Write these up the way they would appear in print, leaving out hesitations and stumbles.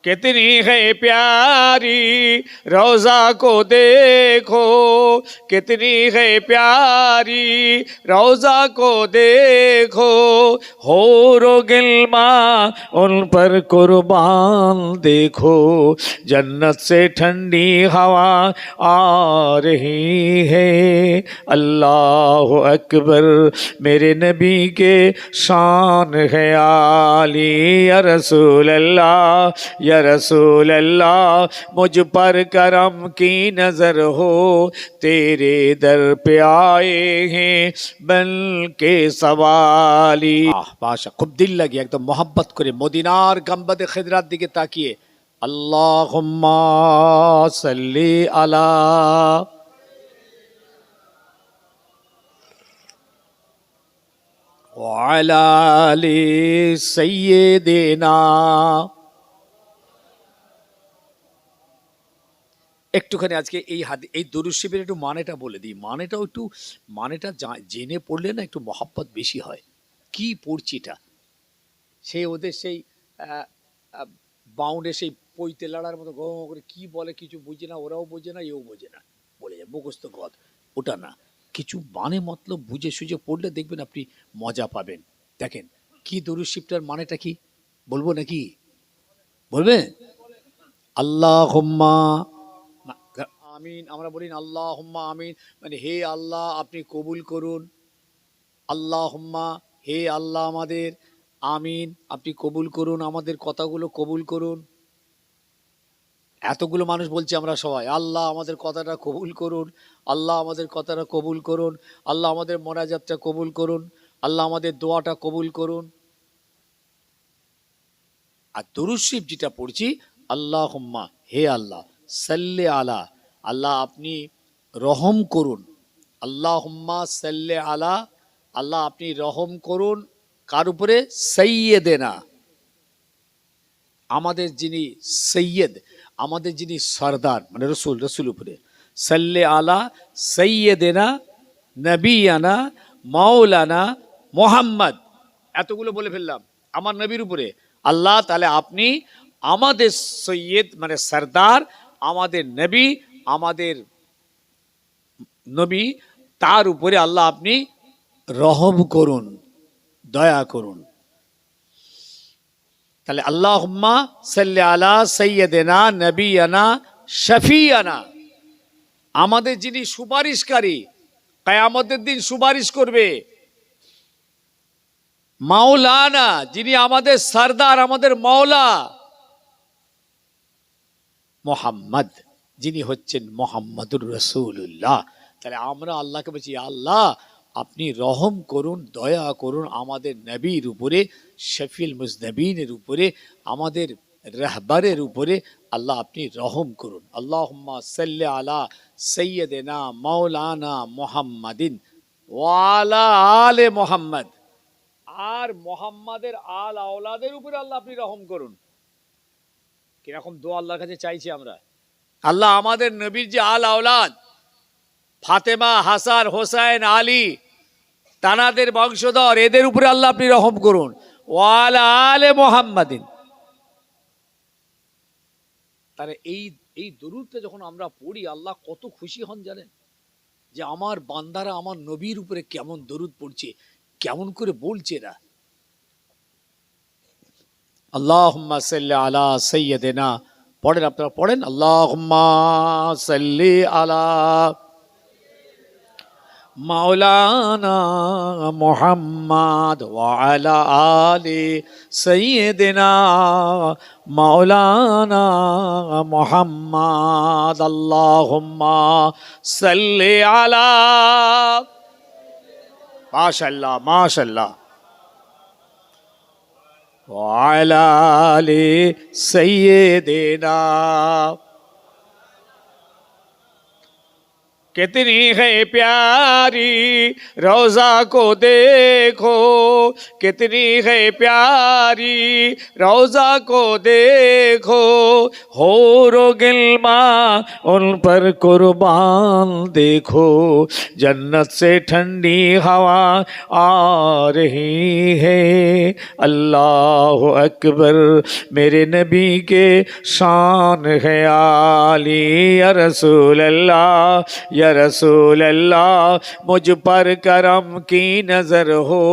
कितनी है प्यारी रोज़ा को देखो, कितनी है प्यारी रोज़ा को देखो, होरो गिल्मा उन पर कुर्बान देखो, जन्नत से ठंडी हवा आ रही है। अल्लाह अकबर, मेरे नबी के शान है आली। या रसूल अल्लाह, या रसूल अल्लाह, मुझ पर करम की नजर हो, तेरे दर पे आए हैं बन के सवाली। भाषा खूब दिल लगी, एकदम मोहब्बत करे मदिनार गंबदे खिदरात दिखे ताकिए अल्लाहुम्मा सल्ली अला ওয়ালা আলি সাইয়্যিদিনা। একটুখানি আজকে এই দরুদ শরীফের একটু মানেটা বলে দিই। মানেটা জেনে পড়লে না একটু মহাব্বত বেশি হয়। কি পড়ছি এটা, সেই ওদের সেই বাউন্ডে সেই পৈতে লাড়ার মতো গো করে কি বলে কিছু বুঝে না, ওরাও বোঝে না, এও বোঝে না, বলে যায় মুখস্থ গদ। ওটা না, কিছু মানে মতলব বুঝে সুঝে পড়লে দেখবেন আপনি মজা পাবেন। দেখেন কি দরুদ শরীফটার মানেটা কি বলবো নাকি? বলবেন? আল্লাহুম্মা আমিন, আমরা বলি আল্লাহুম্মা আমিন, মানে হে আল্লাহ আপনি কবুল করুন। আল্লাহুম্মা, হে আল্লাহ আমাদের, আমিন আপনি কবুল করুন, আমাদের কথাগুলো কবুল করুন। এতগুলো মানুষ বলছি আমরা সবাই, আল্লাহ আমাদের কথাটা কবুল করুন, আল্লাহ আমাদের কথাটা কবুল করুন, আল্লাহ আমাদের মোনাজাতটা কবুল করুন, আল্লাহ আমাদের দোয়াটা কবুল করুন। আর দরুদ শরীফ যেটা পড়ছি, আল্লাহুম্মা, হে আল্লাহ, সাল্লি আলা, আল্লাহ আপনি রহম করুন। আল্লাহুম্মা সাল্লি আলা, আল্লাহ আপনি রহম করুন কার উপরে? সাইয়্যিদিনা, আমাদের যিনি সৈয়দ, আমাদের যিনি সরদার, মানে রসুল উপরে। সাল্লে আলা সৈয়দেনা নবিয়ানা মাওলানা মোহাম্মদ, এতগুলো বলে ফেললাম আমার নবীর উপরে। আল্লাহ তাহলে আপনি আমাদের সৈয়দ মানে সরদার, আমাদের নবী, আমাদের নবী, তার উপরে আল্লাহ আপনি রহম করুন, দয়া করুন। তাহলে আল্লাহুম্মা সাল্লি আলা সাইয়্যিদিনা নবিয়ানা শফিয়ানা, আমাদের যিনি সুপারিশকারী, কিয়ামতের দিন সুপারিশ করবে। মাওলানা, যিনি আমাদের সরদার, আমাদের মাওলা। মোহাম্মদ, যিনি হচ্ছেন মোহাম্মদুর রাসূলুল্লাহ। তাহলে আমরা আল্লাহকে বলছি, আল্লাহ আপনি রহম করুন, দয়া করুন আমাদের নবীর উপরে, শফিউল মুজনবিনের উপরে, আমাদের রাহবারের উপরে। আল্লাহ আপনি রহম করুন। আল্লাহুম্মা সাল্লি আলা সাইয়্যিদিনা মাওলানা মুহাম্মাদিন ওয়া আলা আলে মুহাম্মদ, আর মুহাম্মাদের আল আওলাদের উপরে আল্লাহ আপনি রহম করুন। কিরকম দোয়া আল্লাহর কাছে চাইছি আমরা। আল্লাহ আমাদের নবীর যে আল আওলাদ, ফাতেমা, হাসান, হোসাইন, আলী, তানাদের বংশধর, এদের উপরে আল্লাহ আপনি রহম করুন। ওয়ালা আলে মোহাম্মদিন। তাহলে এই দরুদটা যখন আমরা পড়ি, আল্লাহ কত খুশি হন জানেন, যে আমার বান্দারা আমার নবীর উপরে কেমন দরুদ পড়ছে, কেমন করে বলছে এরা। আল্লাহুম্মা সাল্লি আলা সাইয়্যিদিনা, পড়েন আপনারা পড়েন, আল্লাহুম্মা সাল্লি আলা মাওলানা মুহাম্মদ ওয়া আলা আলি সাইয়্যিদিনা মাওলানা মুহাম্মদ। আল্লাহুম্মা সাল্লি আলা, মাশাআল্লাহ মাশাআল্লাহ, ওয়া আলা আলি সাইয়্যিদিনা। कितनी है प्यारी रोजा को देखो, कितनी है प्यारी रोजा को देखो, होरो गिल्मा उन पर कुर्बान देखो, जन्नत से ठंडी हवा आ रही है। अल्लाह अकबर, मेरे नबी के शान है आली। या रसूल अल्लाह, या रसूल अल्लाह, मुझ पर करम की नजर हो,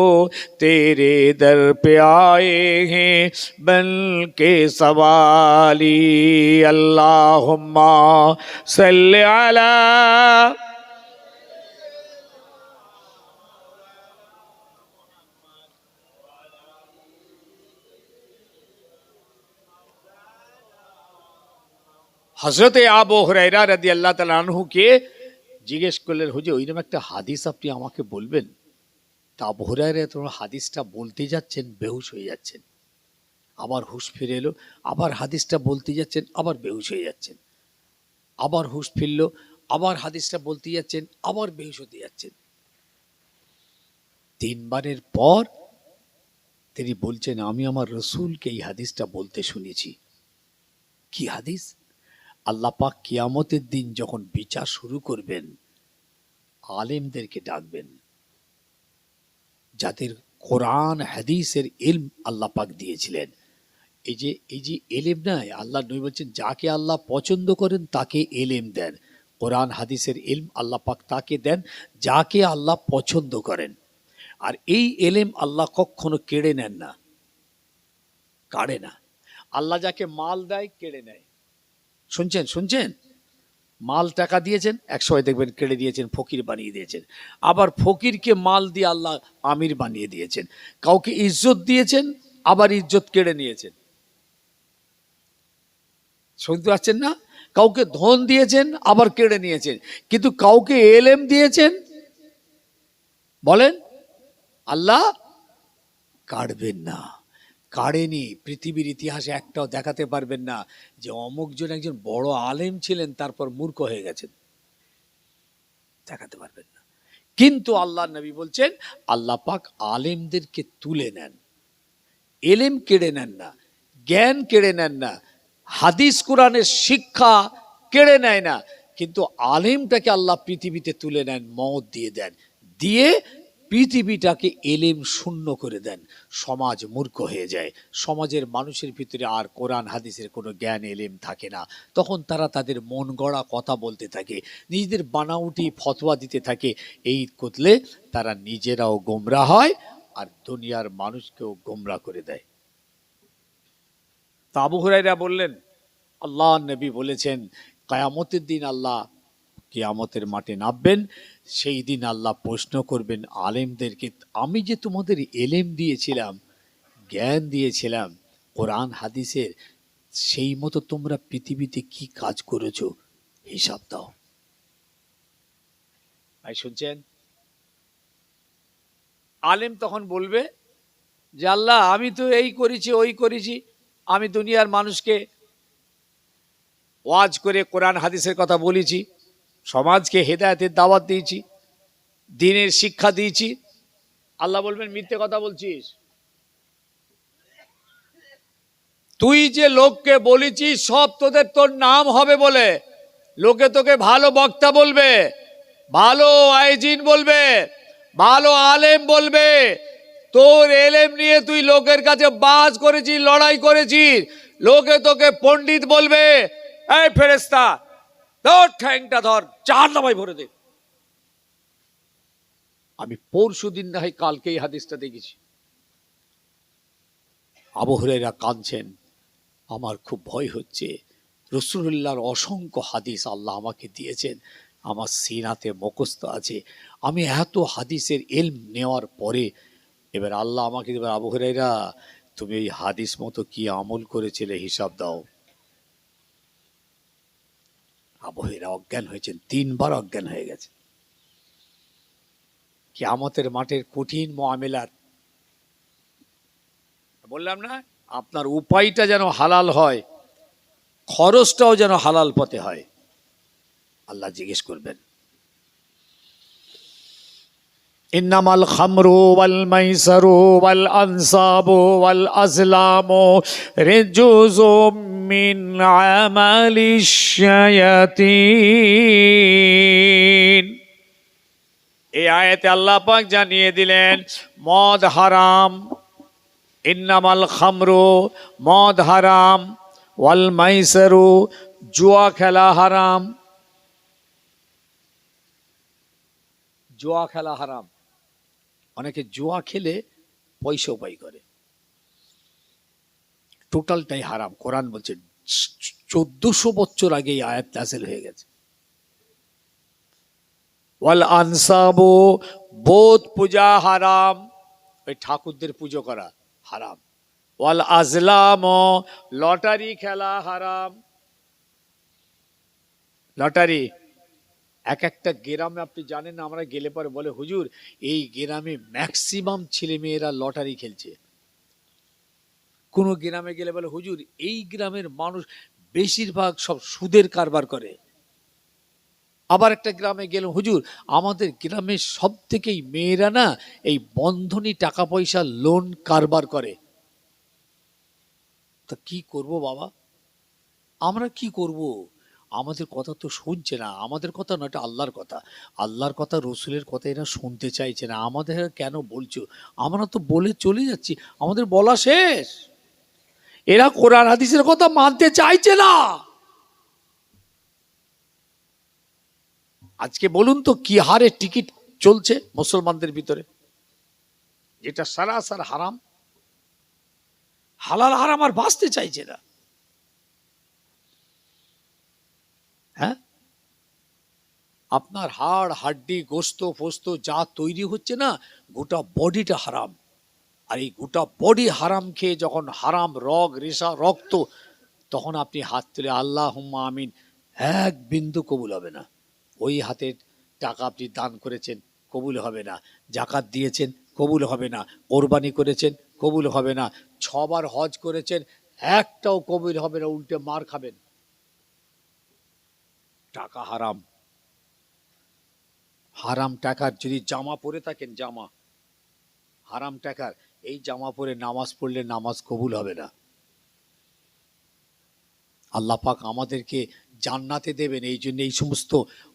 तेरे दर पे आए हैं बन के सवाली। अल्लाहुम्मा सल्ली अला। হযরতে আবু হুরায়রা রাদিয়াল্লাহু তাআলা আনহুকে জিজ্ঞেস করলেন, হুজুর ওইরকম একটা হাদিস আপনি আমাকে বলবেন? তা আবু হুরায়রা তোমার হাদিসটা বলতে যাচ্ছেন, বেহুশ হয়ে যাচ্ছেন, আবার হুঁশ ফিরে এলো, আবার হাদিসটা বলতে যাচ্ছেন, আবার বেহুশ হয়ে যাচ্ছেন, আবার হুঁশ ফিরল, আবার হাদিসটা বলতে যাচ্ছেন, আবার বেহুশ হতে যাচ্ছেন। তিনবারের পর তিনি বলছেন, আমি আমার রসুলকে এই হাদিসটা বলতে শুনেছি। কি হাদিস? আল্লাহ পাক কিয়ামতের দিন যখন বিচার শুরু করবেন, আলেমদেরকে ডাকবেন, যাদের কোরআন হাদিসের ইলম আল্লাহ পাক দিয়েছিলেন। এই যে এলেম নাই, আল্লাহ নবী বলছেন যাকে আল্লাহ পছন্দ করেন তাকে এলেম দেন। কোরআন হাদিসের ইলম আল্লাহ পাক তাকে দেন যাকে আল্লাহ পছন্দ করেন। আর এই এলেম আল্লাহ কখনো কেড়ে নেন না, কাড়ে না। আল্লাহ যাকে মাল দেয় কেড়ে নেয়। শুনছেন, মাল টাকা দিয়েছেন, একসময় দেখবেন কেড়ে দিয়েছেন, ফকির বানিয়ে দিয়েছেন। আবার ফকিরকে মাল দিয়ে আল্লাহ আমির বানিয়ে দিয়েছেন। কাউকে ইজ্জত দিয়েছেন, আবার ইজ্জত কেড়ে নিয়েছেন। শুনতে পাচ্ছেন না? কাউকে ধন দিয়েছেন, আবার কেড়ে নিয়েছেন। কিন্তু কাউকে এলেম দিয়েছেন, বলেন আল্লাহ কাড়বেন না, কাড়েনি। পৃথিবীর ইতিহাসে একটাও দেখাতে পারবেন না যে অমুকজন একজন বড় আলেম ছিলেন তারপর মূর্খ হয়ে গেছেন, দেখাতে পারবেন না। কিন্তু আল্লাহ নবী বলছেন আল্লাহ পাক আলেমদেরকে তুলে নেন, এলেম কেড়ে নেন না, জ্ঞান কেড়ে নেন না, হাদিস কোরআনের শিক্ষা কেড়ে নেয় না। কিন্তু আলেমটাকে আল্লাহ পৃথিবীতে তুলে নেন, মওত দিয়ে দেন, দিয়ে পৃথিবীটাকে এলেম শূন্য করে দেন। সমাজ মূর্খ হয়ে যায়, সমাজের মানুষের ভিতরে আর কোরআন হাদিসের কোনো জ্ঞান এলেম থাকে না। তখন তারা তাদের মন গড়া কথা বলতে থাকে, নিজেদের বানাউটি ফতোয়া দিতে থাকে। এই করলে তারা নিজেরাও গোমরা হয় আর দুনিয়ার মানুষকেও গোমরা করে দেয়। তা আবু হুরায়রা বললেন, আল্লাহ নবী বলেছেন কিয়ামতের দিন আল্লাহ কিয়ামতের মাঠে নামবেন, সেই দিন আল্লাহ প্রশ্ন করবেন আলেমদেরকে, আমি যে তোমাদের এলেম দিয়েছিলাম, জ্ঞান দিয়েছিলাম কোরআন হাদিসের, সেই মতো তোমরা পৃথিবীতে কি কাজ করেছো হিসাব দাও। ভাই শুনছেন? আলেম তখন বলবে যে আল্লাহ আমি তো এই করেছি ওই করেছি, আমি দুনিয়ার মানুষকে ওয়াজ করে কোরআন হাদিসের কথা বলেছি, সমাজকে হেদায়েতের দাওয়াত দিয়েছি, দ্বীনের শিক্ষা দিয়েছি। আল্লাহ বলবেন মিথ্যে কথা বলছিস, তুই যে লোককে বলেছিস সব তোর নাম হবে বলে, লোকে তোকে ভালো বক্তা বলবে, ভালো আইজিন বলবে, ভালো আলেম বলবে। তোর এলেম নিয়ে তুই লোকের কাছে বাজ করেছিস, লড়াই করেছিস, লোকে তোকে পণ্ডিত বলবে। এই ফেরেশতা তোর ঠ্যাংটা ধর, জাহান্নামে ভরে দে। আমি পরশুদিন না হয় কালকে এই হাদিসটা দেখেছি। আবু হুরায়রা কাঁদছেন, আমার খুব ভয় হচ্ছে, রাসূলুল্লাহর অসংখ্য হাদিস আল্লাহ আমাকে দিয়েছেন, আমার সিনাতে মুখস্থ আছে, আমি এত হাদিসের ইলম নেওয়ার পরে এবার আল্লাহ আমাকে এবার আবু হুরায়রা তুমি এই হাদিস মতো কি আমল করেছিলে হিসাব দাও। আবু হুরায়রা অজ্ঞান হয়েছেন, 3 বার অজ্ঞান হয়ে গেছে। কিয়ামতের মাঠের কঠিন মুআমেলাত, বললাম না আপনার উপায়টা যেন হালাল হয়, খরচটাও যেন হালাল পথে হয়। আল্লাহ জিজ্ঞেস করবেন ইন্নামাল খামরু ওয়াল মাইসারু ওয়াল আনসাবু ওয়াল আজলামু রিজুজুম মিন আমালিশ শায়াতিন। এই আয়াতে আল্লাহ পাক জানিয়ে দিলেন মদ হারাম, ইন্নামাল খামরু মদ হারাম, ওয়াল মাইসারু জুয়া খেলা হারাম। জুয়া খেলা হারাম, অনেকে জুয়া খেলে পয়সা উপায় করে, টোটালটাই হারাম। কোরআন বলছে 1400 বছর আগে এই আয়াত নাযিল হয়ে গেছে। ওয়াল আনসাবু বোধ পূজা হারাম, ওই ঠাকুরদের পুজো করা হারাম। ওয়াল আজলাম লটারি খেলা হারাম। লটারি এক একটা গ্রামে আপনি জানেন না, আমরা গেলে পরে বলে হুজুর এই গ্রামে ম্যাক্সিমাম ছেলে মেয়েরা লটারি খেলছে। কোন গ্রামে গেলে বলে হুজুর এই গ্রামের মানুষ বেশিরভাগ সব সুদের কারবার করে। আবার একটা গ্রামে গেলাম হুজুর আমাদের গ্রামের সব থেকেই মেয়েরা না এই বন্ধনী টাকা পয়সা লোন কারবার করে। তা কি করব বাবা, আমরা কি করব? আমাদের কথা তো শুনছে না, আমাদের কথা না, এটা আল্লাহর কথা। আল্লাহর কথা রসুলের কথা এরা শুনতে চাইছে না। আমাদের কেন বলছো? আমরা তো বলে চলে যাচ্ছি, আমাদের বলা শেষ। এরা কোরআন হাদিসের কথা মানতে চাইছে না। আজকে বলুন তো কি হারে টিকিট চলছে মুসলমানদের ভিতরে, যেটা সারাসার হারাম। হালাল হারাম আর বাঁচতে চাইছে না। হ্যাঁ, আপনার হাড় হাড্ডি গোস্ত ফোস্ত যা তৈরি হচ্ছে না, গোটা বডিটা হারাম। আর এই গোটা বডি হারাম খেয়ে যখন হারাম রগ রেশা রক্ত, তখন আপনি হাত তুলে আল্লাহুম্মা আমিন, এক বিন্দু কবুল হবে না। ওই হাতের টাকা আপনি দান করেছেন, কবুল হবে না। জাকাত দিয়েছেন, কবুল হবে না। কোরবানি করেছেন, কবুল হবে না। 6 বার হজ করেছেন, একটাও কবুল হবে না, উল্টে মার খাবেন। টাকা হারাম। হারাম টাকার যদি জামা পরে থাকেন, জামা হারাম টাকার, এই জামা পরে নামাজ পড়লে নামাজ কবুল হবে না। আল্লাহ পাক আমাদেরকে জান্নাতে দেবেন, এই জন্য এই সমস্ত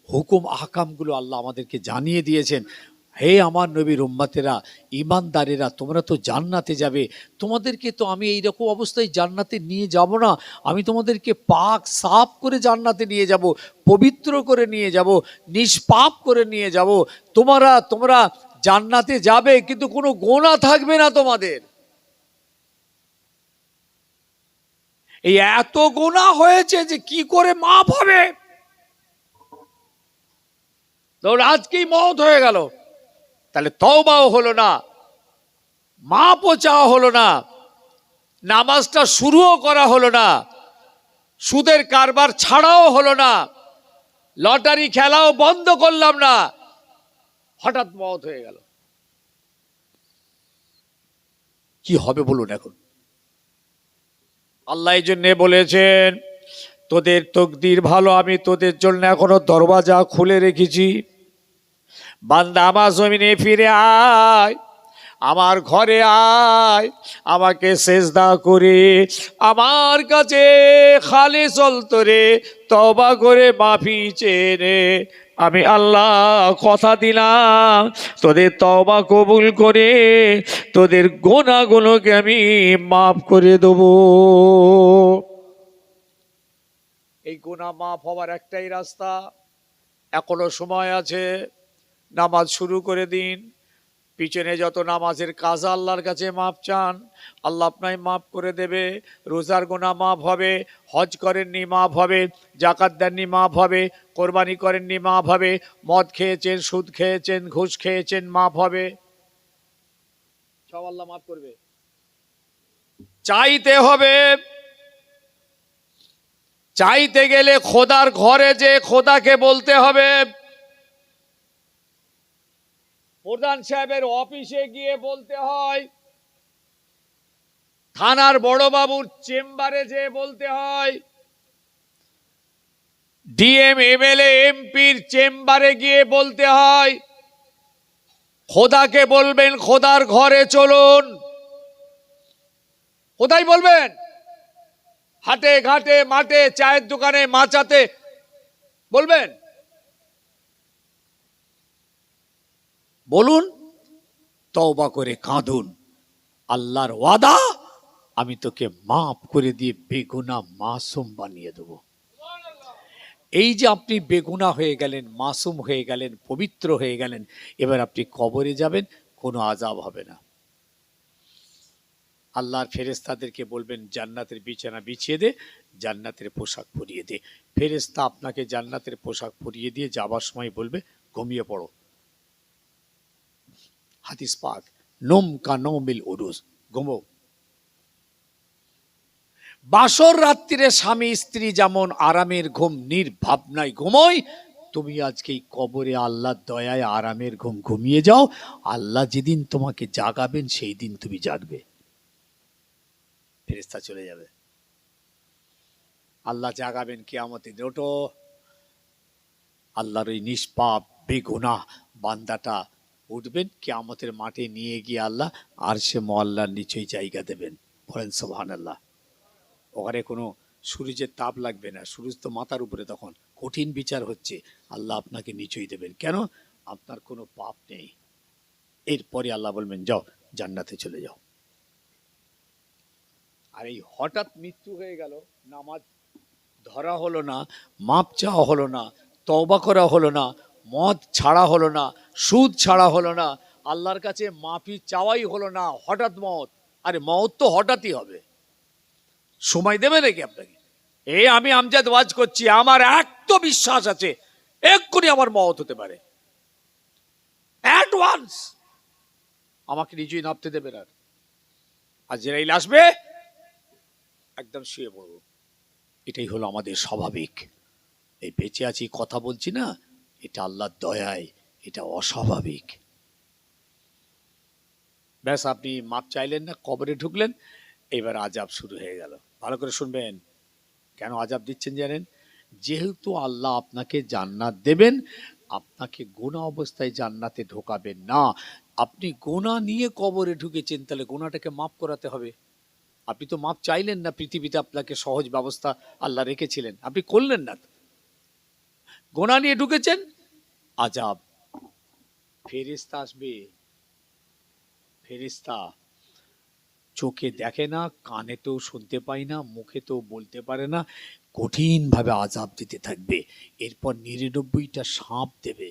হুকুম আহকামগুলো আল্লাহ আমাদেরকে জানিয়ে দিয়েছেন। হে আমার নবীর উম্মতেরা, ইমানদারেরা, তোমরা তো জান্নাতে যাবে। তোমাদেরকে তো আমি এইরকম অবস্থায় জান্নাতে নিয়ে যাব না, আমি তোমাদেরকে পাক সাফ করে জান্নাতে নিয়ে যাব, পবিত্র করে নিয়ে যাব, নিষ্পাপ করে নিয়ে যাব। তোমরা জান্নাতে যাবে কিন্তু কোনো গোনা থাকবে না তোমাদের। এই এত গোনা হয়েছে যে কি করে মাপ হবে? আজকেই মওত হয়ে গেল, তাহলে তওবাও হলো না, মাপও চাওয়া হলো না, নামাজটা শুরুও করা হলো না, সুদের কারবার ছাড়াও হলো না, লটারি খেলাও বন্ধ করলাম না, হঠাৎ মওত হয়ে গেল। কি হবে বলুন এখন? আল্লাহ এই জন্যে বলেছেন তোদের তকদির ভালো, আমি তোদের জন্য এখনো দরওয়াজা খুলে রেখেছি। বান্দা আমার জমিনে ফিরে আয়, আমার ঘরে আয়, আমাকে সেজদা করে আমার কাছে খালিস অন্তরে তওবা করে মাফি চেয়ে নে। আমি আল্লাহ কথা দিলাম তোদের তওবা কবুল করে তোদের গুনাহগুলোকে আমি মাফ করে দেব। এই গুনাহ মাফ হওয়ার একটাই রাস্তা, এখনো সময় আছে, নামাজ শুরু করে দিন। পিছনে যত নামাজের কাজা আল্লাহর কাছে মাপ চান, আল্লাহ আপনাই মাফ করে দেবে। রোজার গুনাহ মাফ হবে, হজ করেননি মাফ হবে, জাকাত দেননি মাফ হবে, কোরবানি করেননি মাফ হবে, মদ খেয়েছেন, সুদ খেয়েছেন, ঘুষ খেয়েছেন, মাফ হবে, সব আল্লাহ মাফ করবে। চাইতে হবে, চাইতে গেলে খোদার ঘরে যে খোদাকে বলতে হবে, প্রধান সাহেবের অফিসে গিয়ে বলতে হয়, থানার বড় বাবুর চেম্বারে যে বলতে হয়, ডিএম এমএলএ এমপির চেম্বারে গিয়ে বলতে হয়, খোদাকে বলবেন খোদার ঘরে চলুন, কোথায় বলবেন? হাটে ঘাটে মাঠে চায়ের দোকানে মাচাতে বলবেন? বলুন, তওবা করে কাঁদুন, আল্লাহর ওয়াদা আমি তোকে মাফ করে দিয়ে বেগুনাহ মাসুম বানিয়ে দেব। এই যে আপনি বেগুনাহ হয়ে গেলেন, মাসুম হয়ে গেলেন, পবিত্র হয়ে গেলেন, এবার আপনি কবরে যাবেন, কোনো আযাব হবে না। আল্লাহর ফেরেশতাদেরকে বলবেন জান্নাতের বিছানা বিছিয়ে দে, জান্নাতের পোশাক পরিয়ে দে। ফেরেশতা আপনাকে জান্নাতের পোশাক পরিয়ে দিয়ে যাবার সময় বলবে ঘুমিয়ে পড়ো। হাদিস পাক, নোম কা নৌমিল উরুস, ঘুমো। বাসর রাত্রিরে স্বামী স্ত্রী যেমন আরামের ঘুম নির্ভাবনায় ঘুমোয়, তুমি আজকে এই কবরে আল্লাহর দয়ায় আরামের ঘুম ঘুমিয়ে যাও। আল্লাহ যেদিন তোমাকে জাগাবেন সেই দিন তুমি জাগবে। ফেরেশতা চলে যাবে, আল্লাহ জাগাবেন কিয়ামতে, ওঠো। আল্লাহর ওই নিষ্পাপ বেগুনাহ বান্দাটা উঠবেন, কিয়ামতের মাঠে নিয়ে গিয়ে আল্লাহ আরশে মুআল্লার নিচেই জায়গা দেবেন। বলেন সুবহানাল্লাহ। ওখানে কোনো সূর্যের তাপ লাগবে না, সূর্য তো মাথার উপরে, তখন কঠিন বিচার হচ্ছে, আল্লাহ আপনাকে নিচেই দেবেন। কেন? আপনার কোনো পাপ নেই। এরপরে আল্লাহ বলবেন যাও জান্নাতে চলে যাও। আর এই হঠাৎ মৃত্যু হয়ে গেল, নামাজ ধরা হলো না, মাপ চাওয়া হলো না, তওবা করা হলো না, মদ ছাড়া হলো না, সুদ ছাড়া হলো না, আল্লাহর কাছে মাফি চাওয়াই হলো না, হঠাৎ মত। আরে মত তো হঠাৎই হবে, সময় দেবে নাকি আপনাকে? আমি আমজাদ ওয়াজ করছি, আমার এক তো বিশ্বাস আছে এক্ষুনি আমার মত হতে পারে, অ্যাডভান্স আমাকে নিজেই নামতে দেবে না। আর আজরাইল আসবে, একদম শুয়ে পড়ব। এটাই হলো আমাদের স্বাভাবিক। এই বেঁচে আছি কথা বলছি না, এটা আল্লাহর দয়ায়, এটা অস্বাভাবিক। ব্যাস, আপনি মাপ চাইলেন না, কবরে ঢুকলেন, এবার আযাব শুরু হয়ে গেল। ভালো করে শুনবেন, কেন আযাব দিচ্ছেন জানেন? যেহেতু আল্লাহ আপনাকে জান্নাত দেবেন, আপনাকে গুনাহ অবস্থায় জান্নাতে ঢোকাবেন না। আপনি গুনাহ নিয়ে কবরে ঢুকেছেন, তাহলে গুনাহটাকে মাফ করাতে হবে। আপনি তো মাপ চাইলেন না, পৃথিবীতে আপনাকে সহজ ব্যবস্থা আল্লাহ রেখেছিলেন, আপনি করলেন না। গুনাহ নিয়ে ঢুকেছেন, আযাব। ফেরেশতা আসবে, ফেরেশতা চোখে দেখে না, কানে তো শুনতে পায় না, মুখে তো বলতে পারে না, কঠিন ভাবে আযাব দিতে থাকবে। এরপর ৯৯টা সাপ দেবে,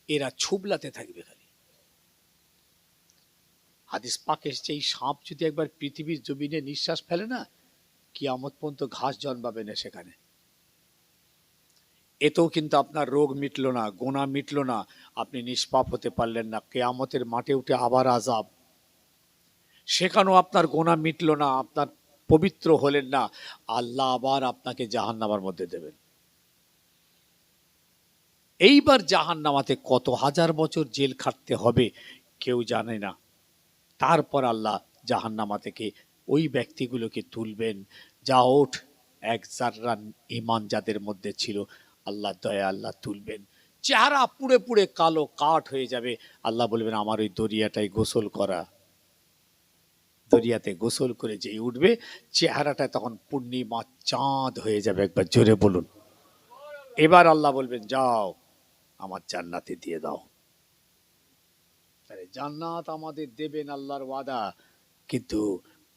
এরা ছুবলাতে থাকবে খালি। হাদিস পাক এসেছে, এই সাপ যদি একবার পৃথিবীর জমিনে নিঃশ্বাস ফেলে না, কিয়ামত পর্যন্ত ঘাস জন্মাবে না সেখানে। এতেও কিন্তু আপনার রোগ মিটলো না, গুনাহ মিটলো না, আপনি নিষ্পাপ হতে পারলেন না। কিয়ামতের মাঠে উঠে আবার আযাব, সেখানেও আপনার গুনাহ মিটলো না, আপনার পবিত্র হলেন না, আল্লাহ আবার আপনাকে জাহান্নামের মধ্যে দেবেন। এইবার জাহান্নামাতে কত হাজার বছর জেল খাটতে হবে কেউ জানে না। তারপর আল্লাহ জাহান্নামা থেকে ওই ব্যক্তিগুলোকে তুলবেন, যা ওঠ, এক জাররা ঈমান যাদের মধ্যে ছিল, আল্লাহ দয়া আল্লাহ তুলবেন, চেহারা পুড়ে পুড়ে কালো কাঠ হয়ে যাবে। আল্লাহ বলবেন আমার ওই দরিয়াটাই গোসল করা। দরিয়াতে গোসল করে যেই উঠবে, চেহারাটা তখন পূর্ণিমা চাঁদ হয়ে যাবে। একবার জোরে বলুন। এবার আল্লাহ বলবেন যাও আমার জান্নাতে দিয়ে দাও। জান্নাত আমাদের দেবেন, আল্লাহর ওয়াদা। কিন্তু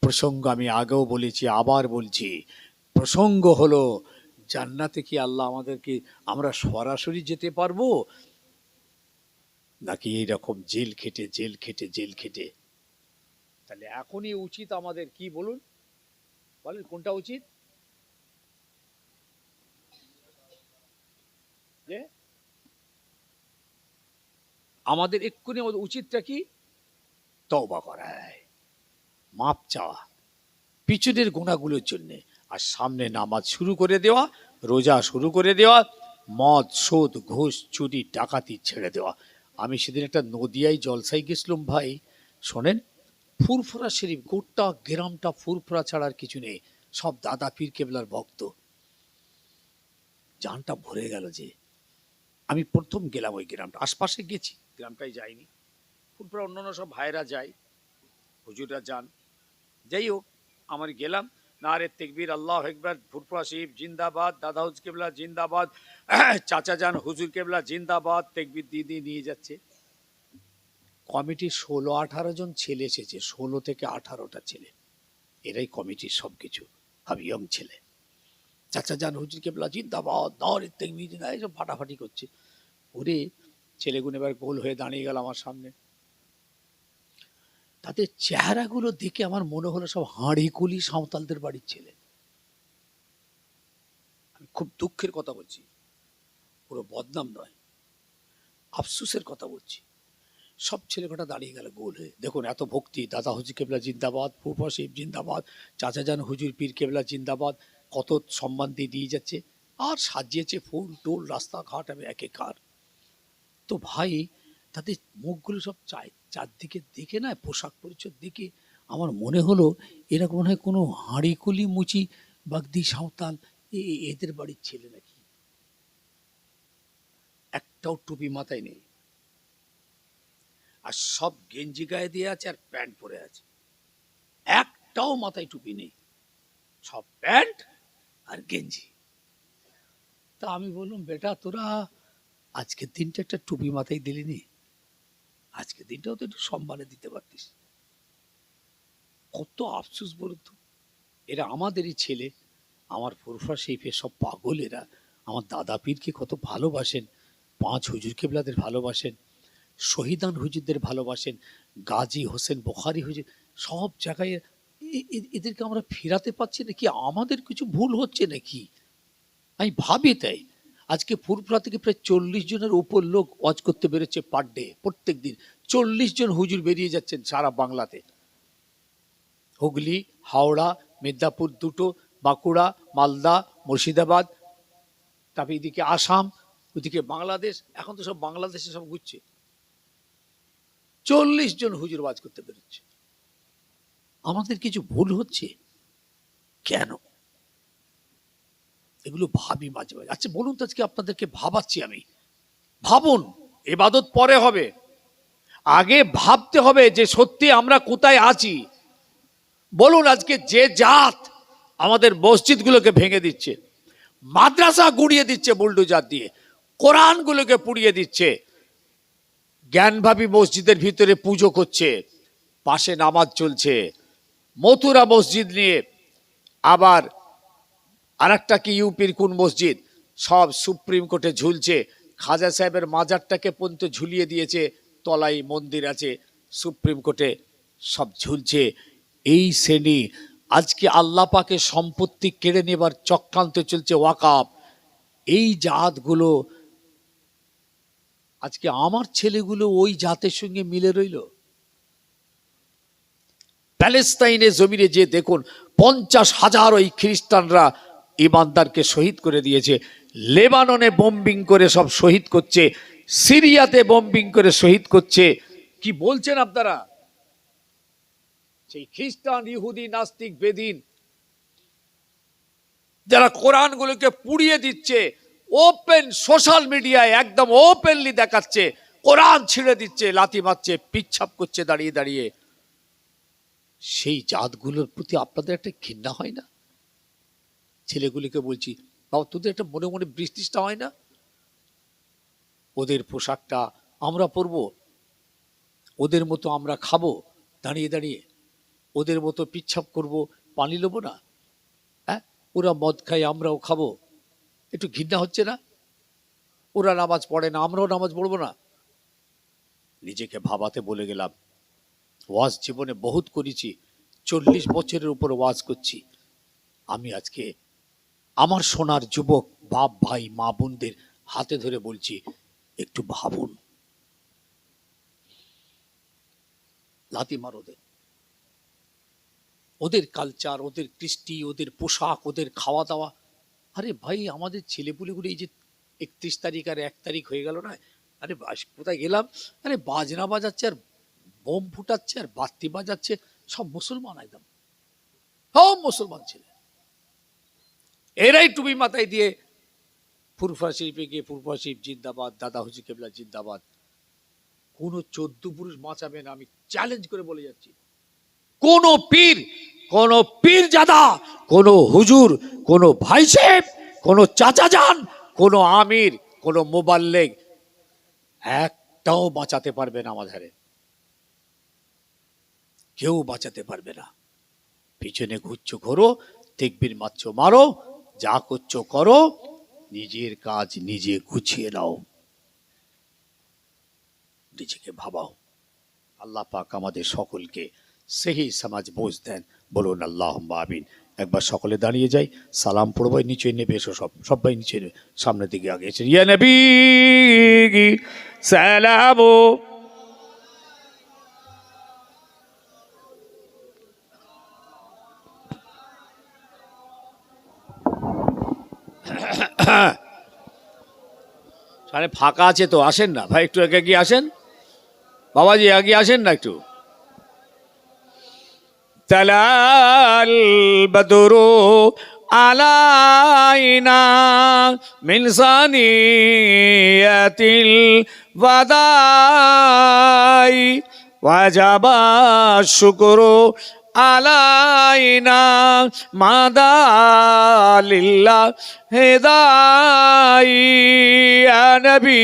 প্রসঙ্গ আমি আগেও বলেছি, আবার বলছি, প্রসঙ্গ হলো জান্নাতে কি আল্লাহ আমাদেরকে, আমরা সরাসরি যেতে পারবো নাকি এইরকম জেল খেটে জেল খেটে জেল খেটে? তাহলে এখনই উচিত আমাদের কি, বলুন, বলেন কোনটা উচিত? যে আমাদের এক্ষুনি আমাদের উচিতটা কি? তওবা করা, মাপ চাওয়া পিছনের গুনাহগুলোর জন্য, আর সামনে নামাজ শুরু করে দেওয়া, রোজা শুরু করে দেওয়া, মদ সুদ ঘুষ চুরি ডাকাতি ছেড়ে দেওয়া। আমি সেদিন একটা নদিয়ায় জলসায় গেছিলাম ভাই, শোনেন, ফুরফুরা শরীফ গোটা গ্রামটা ফুরফুরা ছাড়ার কিছু নেই, সব দাদা পীর কেবলার ভক্ত। জানটা ভরে গেল যে আমি প্রথম গেলাম ওই গ্রামটা, আশপাশে গেছি, গ্রামটাই যাইনি। ফুরফুরা অন্যান্য সব ভাইরা যায়, হুজুররা যান, যাই হোক আমার গেলাম, নারে তেকবীর আল্লাহ আকবার, ফুরফুরা শরীফ জিন্দাবাদ, দাদা হুজুর কেবলা জিন্দাবাদ, চাচা যান হুজুর কেবলা জিন্দাবাদ, তেকবীর দিয়ে দিয়ে নিয়ে যাচ্ছে। কমিটির 16-18 জন ছেলে এসেছে, 16 থেকে 18টা ছেলে, এরাই কমিটির সব কিছু, সব ইয়ং ছেলে। চাচা যান হুজুর কেবলা জিন্দাবাদ, নারে তেকবীর জিন্দাবাদ, এইসব ফাটাফাটি করছে। ওরে ছেলেগুলো এবার গোল হয়ে দাঁড়িয়ে গেল আমার সামনে। তাদের চেহারাগুলো দেখে আমার মনে হলো সব হাঁড়িকুলি সাঁওতালদের বাড়ির ছেলে। আমি খুব দুঃখের কথা বলছি, পুরো বদনাম নয়, আফসোসের কথা বলছি। সব ছেলেকটা দাঁড়িয়ে গেল গোল হয়ে। দেখুন এত ভক্তি, দাদা হুজুর কেবলা জিন্দাবাদ, ফুরফুরা শরীফ জিন্দাবাদ, চাচা যান হুজুর পীর কেবলা জিন্দাবাদ, কত সম্মান দিয়ে দিয়ে যাচ্ছে, আর সাজিয়েছে ফুল টোল, রাস্তাঘাট আমি একেকার। তো ভাই তাদের মুখগুলো সব চারদিকে দেখে না, পোশাক পরিচ্ছদ দেখে আমার মনে হলো এরা মনে হয় কোনো হাঁড়িকুলি মুচি বাগদি সাঁওতাল এদের বাড়ির ছেলে নাকি। একটাও টুপি মাথায় নেই, আর সব গেঞ্জি গায়ে দিয়ে আছে আর প্যান্ট পরে আছে, একটাও মাথায় টুপি নেই, সব প্যান্ট আর গেঞ্জি। তা আমি বললাম, বেটা তোরা আজকের দিনটা একটা টুপি মাথায় দিলিনি, আজকের দিনটাও তো একটু সম্মানে দিতে পারতিস। কত আফসোস বলুন তো, এরা আমাদেরই ছেলে, আমার ফুরফুরা শরীফের সব পাগল এরা। আমার দাদা পীরকে কত ভালোবাসেন, 5 হুজুর কেবলাদের ভালোবাসেন, শহীদান হুজুরদের ভালোবাসেন, গাজী হোসেন বুখারী হুজুর, সব জায়গায় এদেরকে আমরা ফেরাতে পারছি নাকি, আমাদের কিছু ভুল হচ্ছে নাকি, আমি ভাবি তাই। আজকে ফুরফুরা থেকে প্রায় 40 জনের উপর লোক ওয়াজ করতে বেরোচ্ছে পার ডে, প্রত্যেক দিন 40 জন হুজুর বেরিয়ে যাচ্ছেন সারা বাংলাতে। হুগলি, হাওড়া, মেদিনীপুর 2টো, বাঁকুড়া, মালদা, মুর্শিদাবাদ, তারপরে এদিকে আসাম, ওইদিকে বাংলাদেশ, এখন তো সব বাংলাদেশে সব ঘুরছে। 40 জন হুজুর ওয়াজ করতে বেরোচ্ছে। আমাদের কিছু ভুল হচ্ছে কেন, এগুলো ভাবি মাঝে মাঝে। আচ্ছা বলুন তো, আজকে আপনাদেরকে ভাবাচ্ছি আমি, ভাবুন, ইবাদত পরে হবে, আগে ভাবতে হবে যে সত্যি আমরা কোথায় আছি। বলুন, আজকে যে জাত আমাদের মসজিদগুলোকে ভেঙে দিচ্ছে, মাদ্রাসা গুড়িয়ে দিচ্ছে বুলডোজার দিয়ে, কোরআনগুলোকে পুড়িয়ে দিচ্ছে, জ্ঞানভাবী মসজিদের ভিতরে পুজো করছে, পাশে নামাজ চলছে, মথুরা মসজিদ নিয়ে আবার আরেকটা কি ইউপির কোন মসজিদ, সব সুপ্রিম কোর্টে ঝুলছে, খাজা সাহেবের মাজারটাকে পর্যন্ত ঝুলিয়ে দিয়েছে, তলায় মন্দির আছে, সুপ্রিম কোর্টে সব ঝুলছে। এই শ্রেণী আজকে আল্লাহ পাকের সম্পত্তি কেড়ে নেবার চক্রান্ত চলছে, ওয়াকাফ। এই জাতগুলো আজকে আমার ছেলেগুলো ওই জাতের সঙ্গে মিলে রইল। প্যালেস্তাইনের জমিনে যে দেখুন 50,000 ওই খ্রিস্টানরা ইমানদারকে শহীদ করে দিয়েছে, লেবাননে বোম্বিং করে সব শহীদ করছে, সিরিয়াতে বোম্বিং করে শহীদ করছে। কি বলছেন আপনারা? সেই খ্রিস্টান, ইহুদি, নাস্তিক, বেদিন যারা কোরআনগুলোকে পুড়িয়ে দিচ্ছে, ওপেন সোশ্যাল মিডিয়ায় একদম ওপেনলি দেখাচ্ছে, কোরআন ছিঁড়ে দিচ্ছে, লাথি মারছে, পিচ্ছাপ করছে দাঁড়িয়ে দাঁড়িয়ে। সেই জাতগুলোর প্রতি আপনাদের একটা ঘৃণা হয় না? ছেলেগুলিকে বলছি, বাবা তোদের একটা মনে মনে বৃষ্টিটা হয় না? ওদের পোশাকটা আমরা পরবো, ওদের মতো আমরা খাবো দাঁড়িয়ে দাঁড়িয়ে, ওদের মতো পিচ্ছাপ করব, পানি নেবো না? হ্যাঁ, ওরা মদ খায় আমরাও খাবো, একটু ঘৃণা হচ্ছে না? ওরা নামাজ পড়ে না, আমরাও নামাজ পড়বো না? নিজেকে ভাবাতে বলে গেলাম। ওয়াজ জীবনে বহুত করেছি, 40 বছরের উপর ওয়াজ করছি। আমি আজকে আমার সোনার যুবক বাপ ভাই মা বোনদের হাতে ধরে বলছি, একটু ভাবুন, লাথি মার ওদের কালচার, ওদের কৃষ্টি, ওদের পোশাক, ওদের খাওয়া দাওয়া। আরে ভাই আমাদের ছেলেপুলেগুলো এই যে 31 তারিখ আর 1 তারিখ হয়ে গেল না, আরে কোথায় গেলাম, আরে বাজনা বাজাচ্ছে আর বোম ফুটাচ্ছে আর বাতি বাজাচ্ছে, সব মুসলমান, একদম সব মুসলমান ছেলে। এরাই টুপি মাথায় দিয়ে ফুরফুরা শরীফে গিয়ে ফুরফুরা শরীফ জিন্দাবাদ, দাদা হুজুর কেবলা জিন্দাবাদ। কোন 14 পুরুষ বাঁচাবে না, আমি চ্যালেঞ্জ করে বলে যাচ্ছি। কোন পীর জাদা, কোন হুজুর, কোন ভাই সাহেব, কোন চাচা যান, কোন আমির, কোন মুবাল্লিগ একটাও বাঁচাতে পারবে না আমাদের, কেউ বাঁচাতে পারবে না। পিছনে ঘুরছো ঘোরো, তাকবীর মারছো মারো, যা করছো করো, নিজের কাজ নিজে গুছিয়ে নাও, নিজেকে ভাবাও। আল্লাহ পাক আমাদের সকলকে সেহি সমাজ বোঝ দেন, বলুন আল্লাহুম্মা আমিন। একবার সকলে দাঁড়িয়ে যাই, সালাম পড়বো, নিচে নেবে এসো, সবাই নিচে নেবে, সামনের দিকে আগে এসে ইয়া নবী সালামু। সামনে ফাঁকা আছে তো, আসেন না ভাই, একটু আগে গিয়ে আসেন, বাবাজি আগে আসেন না একটু। তালাল বদরু আলাইনা মিন সানিয়াতিল ওয়াদাই ওয়াজাবা শুকরু আলাইনা মাদালিল্লাহ হেদাই ইয়া নবী।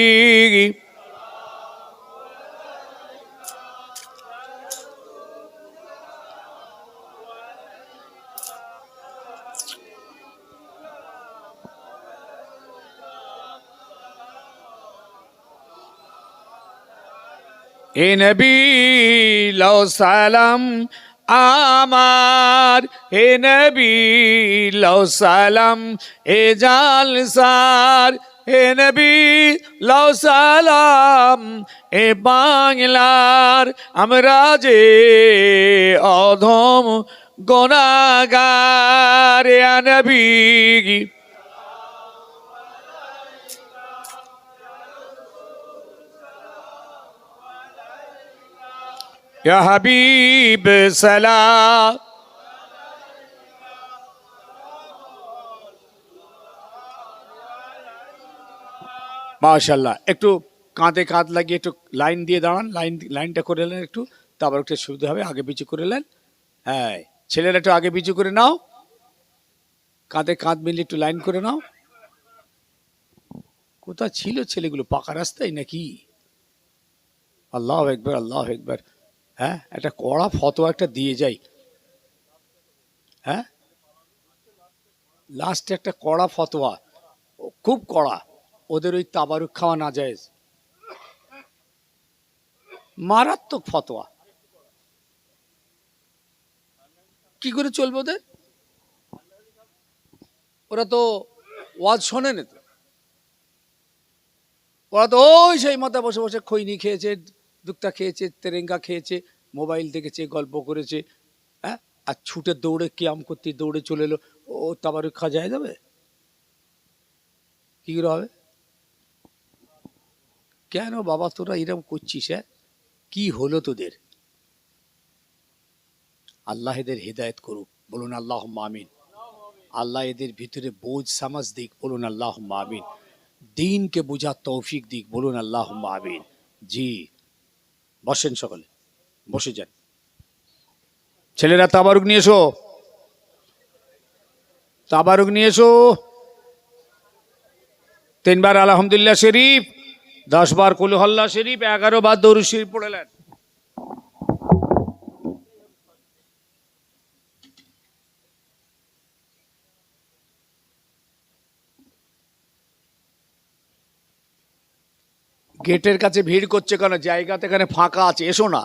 এ নবী লও সালাম আমার, হে নবী লও সালাম এ জালসার, হে নবী লও সালাম এ বাংলার, আমরা যে অধম গুনাহগার, ইয়া নবী ইয়া হাবিব সালাম। মাশাআল্লাহ, একটু কাঁধে কাঁধ লাগিয়ে একটু লাইন দিয়ে দাঁড়ান, লাইনটা করে নেন একটু, তারপর একটু সুবিধা হবে, আগে পিছু করে নেন। হ্যাঁ, ছেলেরা একটু আগে পিছু করে নাও, কাঁধে কাঁধ মিলিয়ে একটু লাইন করে নাও। কোথায় ছিল ছেলেগুলো, পাকা রাস্তায় নাকি? আল্লাহু আকবার, আল্লাহু আকবার। হ্যাঁ, একটা কড়া ফতোয়া একটা দিয়ে যাই। হ্যাঁ, লাস্টে একটা কড়া ফতোয়া, খুব কড়া, ওদের ওই তাবারুক খাওয়া না যায়, মারাত্মক ফতোয়া। কি করে চলবে ওদের? ওরা তো ওয়াজ শোনে না তো, ওরা তো ওই সেই মাথায় বসে বসে খৈনি খেয়েছে, দুক্তা খেয়েছে, তেরেঙ্গা খেয়েছে, মোবাইল দেখেছে, গল্প করেছে। হ্যাঁ, আর ছুটে দৌড়ে কিয়াম করতে দৌড়ে চলে এলো, ও তাবারুক খাওয়া যায় যাবে? কি করে হবে? কেন বাবা তোরা এরকম করছিস? হ্যাঁ, কি হলো তোদের? আল্লাহ এদের হেদায়েত করুক, বলুন আল্লাহুম্মা আমিন। আল্লাহ এদের ভিতরে বোঝ সমাজ দিক, বলুন আল্লাহুম্মা আমিন। দিনকে বোঝার তৌফিক দিক, বলুন আল্লাহুম্মা আমিন। জি, বসেন সকলে, বসে যান। ছেলেরা তাবারুক নিয়ে এসো, তাবারুক নিয়ে এসো। 3 বার আলহামদুলিল্লাহ শরীফ, 10 বার কুল হল্লা শরীফ, 11 বার দরুদ শরীফ পড়লেন। গেটের কাছে ভিড় করছে কেন? জায়গাতে এখানে ফাঁকা আছে, এসো না।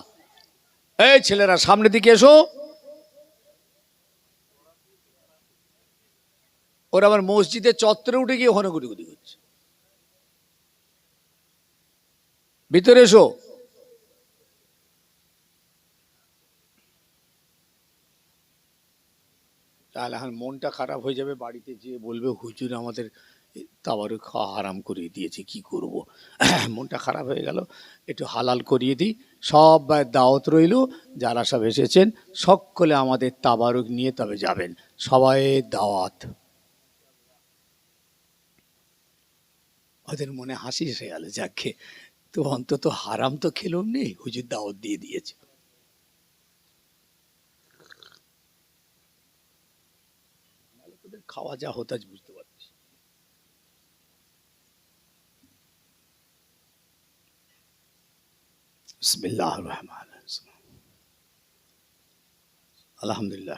এই ছেলেরা সামনের দিকে এসো। ওরা আবার মসজিদের চত্বরে উঠে গিয়ে ওখানে গুটি গুটি করছে। ভিতরে এসো। তাহলে এখন মনটা খারাপ হয়ে যাবে, বাড়িতে যেয়ে বলবে হুজুর আমাদের তাবারুক খাওয়া হারাম করিয়ে দিয়েছে, কি করব। মনটা খারাপ হয়ে গেল, একটু হালাল করিয়ে দিই। সব দাওয়াত রইল, যারা সব এসেছেন সকলে আমাদের তাবারুক নিয়ে তবে যাবেন, সবাই দাওয়াত। ওদের মনে হাসি এসে গেল, যাকে তো অন্তত হারাম তো খেলুম নেই, হুজুর দাওয়াত দিয়ে দিয়েছে। খাওয়া যা হতাজ বুঝতে পারছি। বিসমিল্লাহির রহমানির রহিম, আলহামদুলিল্লাহ।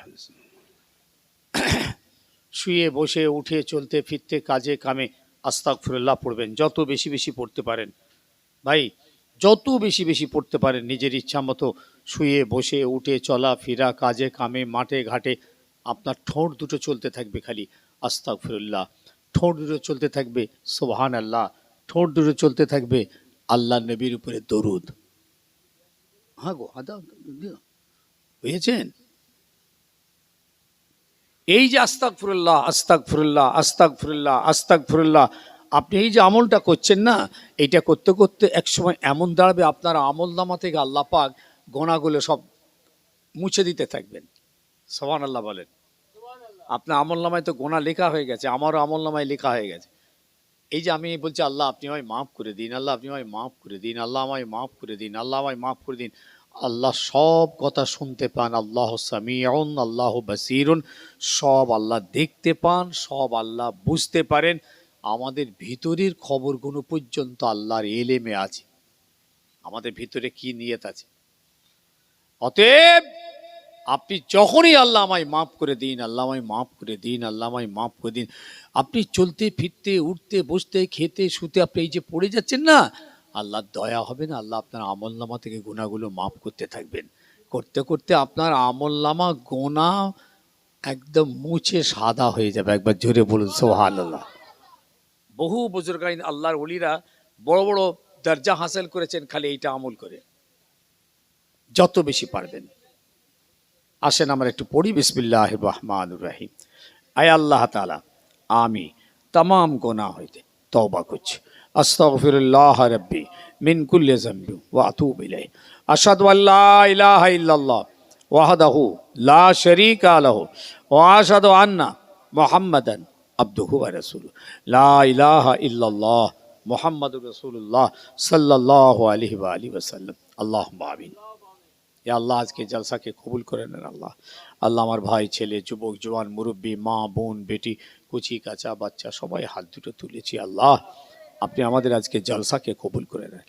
শুয়ে বসে উঠে চলতে ফিরতে কাজে কামে আস্তাগফিরুল্লাহ পড়বেন, যত বেশি বেশি পড়তে পারেন ভাই, যত বেশি বেশি পড়তে পারেন নিজের ইচ্ছা মতো। শুয়ে বসে উঠে চলা ফেরা কাজে কামে মাঠে ঘাটে আপনার ঠোঁট দুটো চলতে থাকবে খালি আস্তাগফিরুল্লাহ, ঠোঁট দুটো চলতে থাকবে সুবহানাল্লাহ, ঠোঁট দুটো চলতে থাকবে আল্লাহ নবীর উপরে দরুদ। হ্যাঁ গো, বুঝেছেন? এই যে আস্তাগফিরুল্লাহ আস্তাগফিরুল্লাহ আস্তাগফিরুল্লাহ আস্তাগফিরুল্লাহ, আপনি এই যে আমলটা করছেন না, এইটা করতে করতে একসময় এমন দাঁড়াবে আপনার আমলনামা থেকে আল্লাহ পাক গোনাগুলো সব মুছে দিতে থাকবেন। সুবহানাল্লাহ বলেন। আপনার আমলনামায় তো গোনা লেখা হয়ে গেছে, আমারও আমলনামায় লেখা হয়ে গেছে। এই যে আমি বলছি আল্লাহ আপনি আমায় মাফ করে দিন, আল্লাহ আপনি আমায় মাফ করে দিন, আল্লাহ আমায় মাফ করে দিন, আল্লাহ আমায় মাফ করে দিন, আল্লাহ সব কথা শুনতে পান। আল্লাহ সামিউন আল্লাহ বাসিরুন, সব আল্লাহ দেখতে পান, সব আল্লাহ বুঝতে পারেন। আমাদের ভিতরের খবরগুলো পর্যন্ত আল্লাহর এলেমে আছে, আমাদের ভিতরে কি নিয়ত আছে। অতএব আপনি যখনই আল্লাহ আমায় মাফ করে দিন, আল্লাহ আমায় মাফ করে দিন, আল্লাহ আমায় মাফ করে দিন, আপনি চলতে ফিরতে উঠতে বসতে খেতে শুতে আপনি এই যে পড়ে যাচ্ছেন না, আল্লাহর দয়া হবে না, আল্লাহ আপনার আমলনামা থেকে গুনাহগুলো মাফ করতে থাকবেন। করতে করতে আপনার আমলনামা গোনা একদম মুছে সাদা হয়ে যাবে। একবার জোরে বলুন সুবহানাল্লাহ। বহু বুজুর্গাইন আল্লাহর ওলিরা বড় বড় দরজা হাসিল করেছেন খালি এইটা আমল করে। যত বেশি পারবেন। আসেন আমরা একটু পড়ি বিসমিল্লাহির রহমানির রহিম। আয় আল্লাহ তাআলা, আমি तमाम গুনাহ হইতে তওবা করছি। আস্তাগফিরুল্লাহ রাব্বি মিন কুল্লি যামবি ওয়া আতুবু ইলাইহি। আশহাদু আল্লা ইলাহা ইল্লাল্লাহ ওয়াহদাহু লা শারীকা লাহু ওয়া আশহাদু আন্না মুহাম্মাদান আবদুহু ওয়া রাসূলুহু। লা ইলাহা ইল্লাল্লাহ মুহাম্মাদুর রাসূলুল্লাহ সাল্লাল্লাহু আলাইহি ওয়া আলিহি ওয়াসাল্লাম। আল্লাহুম্মা আমিন। या अल्लाह आज के जलसा के कबूल करें अल्लाह। अल्लाह हमार भाई छेले जुबक जवान मुरब्बी माँ बोन बेटी कुची काचा बच्चा सबाई हाथ दुटो तुलेছি अल्लाह, আপনি আমাদের আজকে জলসাকে কবুল করে নেন।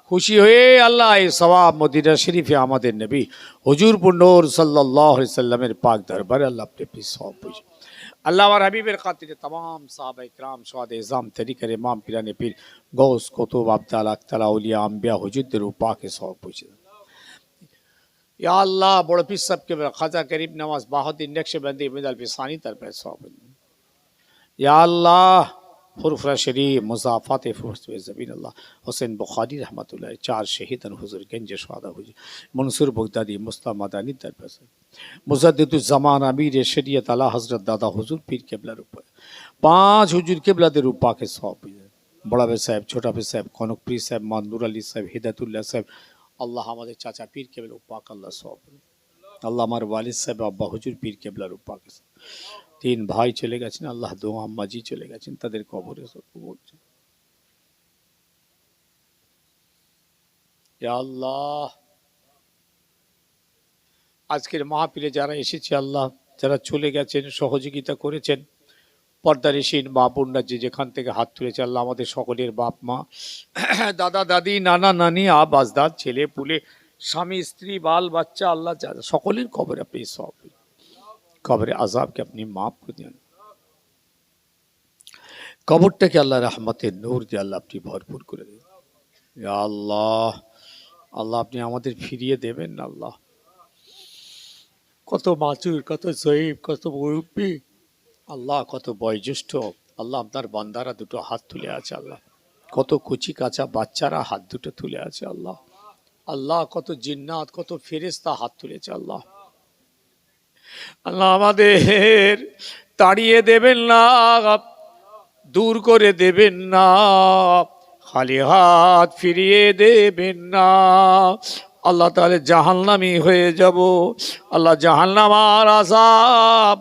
খুশি হয়ে আল্লাহ এই সওয়াব মদিনা শরীফে আমাদের নবী হুজুর নূর সাল্লাল্লাহু আলাইহি সাল্লামের পাক দরবারে আল্লাহ আপনি সওয়াব বুঝে। আল্লাহ আমার হাবিবের খাতিরে तमाम সাহাবা ইকরাম শহাদা ইজাম তরিকার ইমাম পিরানে পীর গৌস কুতুব আবদাল আক্তালা আউলিয়া আম্বিয়া হুজুরদের পাকে সওয়াব বুঝে। या अल्लाह बड़ पीर सब के खाजा करीब नवाज बाहुद्दीन नक्शबंदी मिदल पिसानी तर पे सौंप। या अल्लाह फुरफुरा शरीफ मुजाफात फुरफुरा ज़मीन अल्लाह हुसैन बुखारी रहमतुल्लाह चार शहीदन हुजूर गंज शहादा हुजूर मंसूर बगदादी मुस्ता मदानी तर पे मुजद्दिदुल ज़मान अमीर शरीयत आला हजरत दादा हुजूर पीर केबला रूपा पांच हुजूर केबला दे रूपा के सौंप। बड़ा बे साहब छोटा बे साहब कनक पीर साहब मानूर अली साहब हिदायतुल्लाह साहब আল্লাহ আমাদের চাচা পীর কেবলা উপাক আল্লাহ সব। আল্লাহ আমার ওয়ালিদ সাহেব আব্বা হুজুর পীর কেবলার উপাক। তিন ভাই চলে গেছেন আল্লাহ, দো আম্মাজি চলে গেছেন, তাদের কবরে সব পড়ছে। ইয়া আল্লাহ আজকের মাহফিলে যারা এসেছে আল্লাহ, যারা চলে গেছেন সহযোগিতা করেছেন, পর্দারিসীন মা বোনরা যে যেখান থেকে হাত তুলেছে আল্লাহ আমাদের সকলের বাপ মা দাদা দাদি নানা নানি আবাজদাদ ছেলে পুলে স্বামী স্ত্রী বাল বাচ্চা আল্লাহ সকলের কবরে আপনি সব কবরে আযাবকে আপনি মাফ করে দেন। কবরটাকে আল্লাহ রহমতের নূর দিয়ে আল্লাহ আপনি ভরপুর করে দেন। ইয়া আল্লাহ, আল্লাহ আপনি আমাদের ফিরিয়ে দেবেন না আল্লাহ। কত মাচুর, কত জয়ীব, কত মুরব্বী আল্লাহ, কত বয়োজ্যেষ্ঠ আল্লাহ আপনার বান্দারা দুটো হাত তুলে আছে আল্লাহ, কত কুচি কাঁচা বাচ্চারা হাত দুটো তুলে আছে আল্লাহ। আল্লাহ কত জিন্নাত কত ফেরেশতা হাত তুলেছে আল্লাহ। আল্লাহ আমাদের তাড়িয়ে দেবেন না, দূর করে দেবেন না, খালি হাত ফিরিয়ে দেবেন না আল্লাহ। তাহলে জাহান্নামী হয়ে যাব আল্লাহ, জাহান্নামার আযাব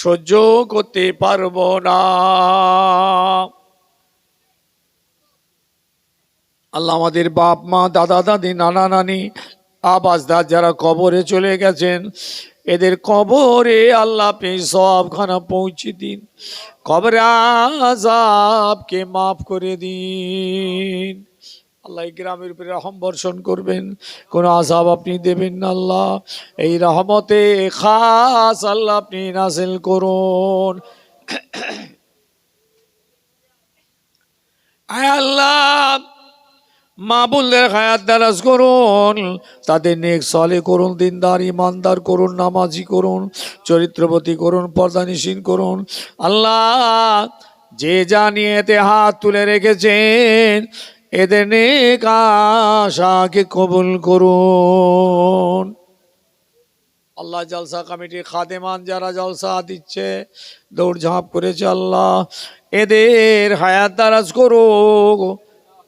সহ্য করতে পারবো না আল্লাহ আমাদের বাপ মা দাদা দাদি নানা নানি আবাসদার যারা কবরে চলে গেছেন, এদের কবরে আল্লাহ আপনি সবখানা পৌঁছে দিন, কবরে আযাবকে মাফ করে দিন। আল্লাহ এই গ্রামের উপরে রহম বর্ষণ করবেন, কোনো আযাব আপনি দেবেন না আল্লাহ। এই রহমতে খাস আল্লাহ আপনি নাযিল করুন। আয় আল্লাহ মা বোনদের হায়াত দারাজ করুন, তাদের নেক সালেহ করুন, দিনদার ইমানদার করুন, নামাজি করুন, চরিত্রবতী করুন, পর্দানিসীন করুন। আল্লাহ যে জানিয়ে এতে হাত তুলে রেখেছেন, এদের নেক আশাকে কবুল করুন। আল্লাহ জলসা কমিটির খাদেমান যারা জলসা দিচ্ছে, দৌড়ঝাঁপ করেছে, আল্লাহ এদের হায়াত দারাজ করো,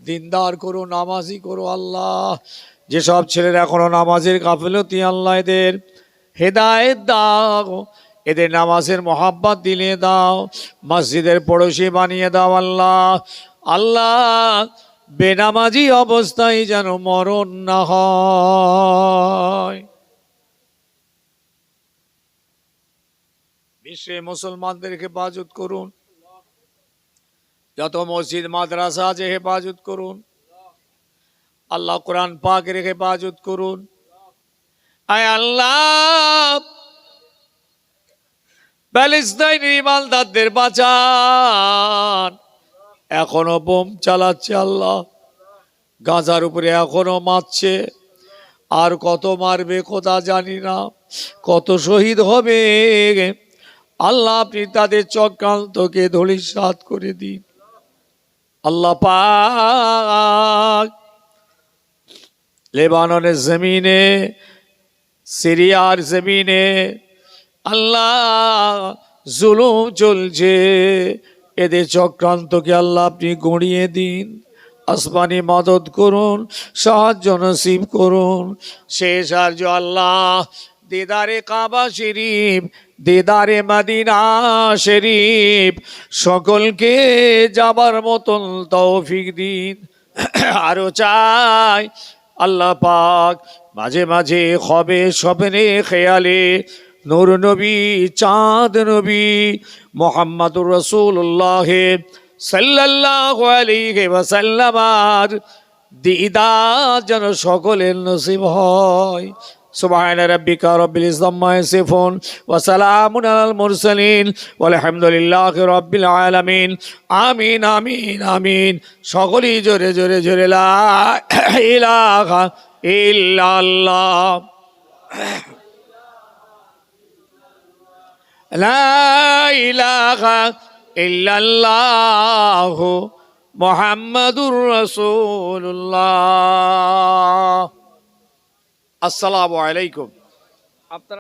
দিনদার করো, নামাজি করো। আল্লাহ যেসব ছেলেরা এখনো নামাজের গাফিলতি, আল্লাহ এদের হেদায়েত দাও, এদের নামাজের মোহাব্বত দিলে দাও, মসজিদের পড়োশি বানিয়ে দাও। আল্লাহ আল্লাহ বেনামাজি অবস্থায় যেন মরণ না হয়। বিশ্বে মুসলমানদেরকে হেফাজত করুন, যত মসজিদ মাদ্রাসা আছে হেফাজত করুন। আল্লাহ কোরআন পাকের হেফাজত করুন। আয় আল্লাহ প্যালেস্তাইনের ইমানদারদের বাঁচান, এখনো বোম চালাচ্ছে আল্লাহ, গাজার উপরে এখনো মারছে, আর কত মারবে খোদা জানি না, কত শহীদ হবে। আল্লাহ আপনি তাদের চক্রান্তকে ধূলিসাৎ করে দিন। আল্লাহ পাক লেবাননের জমিনে, সিরিয়ার জমিনে আল্লাহ জুলুম চলছে, এদের চক্রান্তকে আল্লাহ আপনি গড়িয়ে দিন, আসমানি মদত করুন, সাহায্য নসিব করুন। শেষ সাহায্য আল্লাহ দিদারে কাবা শরীফ, দিদারে মদিনা শরীফ সকলকে যাবার মতন তৌফিক দিন। আরো চাই আল্লাহ পাক মাঝে মাঝে খবে স্বপ্নে খেয়ালে নূর নবী, চাঁদ নবী মুহাম্মদুর রাসূলুল্লাহ সাল্লাল্লাহু আলাইহি ওয়াসাল্লাম দিদার যেন সকলের নসিব হয়। সুবহান রাব্বিকা রব্বিল ইজ্জাতি আম্মা ইয়াসিফুন ওয়া সালামুন আলাল মুরসালিন ওয়ালহামদুলিল্লাহি রাব্বিল আলামিন। আমিন আমিন আমিন। সকলেই জোরে জোরে জোরে লা ইলাহা ইল্লাল্লাহ, লা ইলাহা ইল্লাল্লাহু মুহাম্মাদুর রাসূলুল্লাহ। আসসালামু আলাইকুম। আপনারা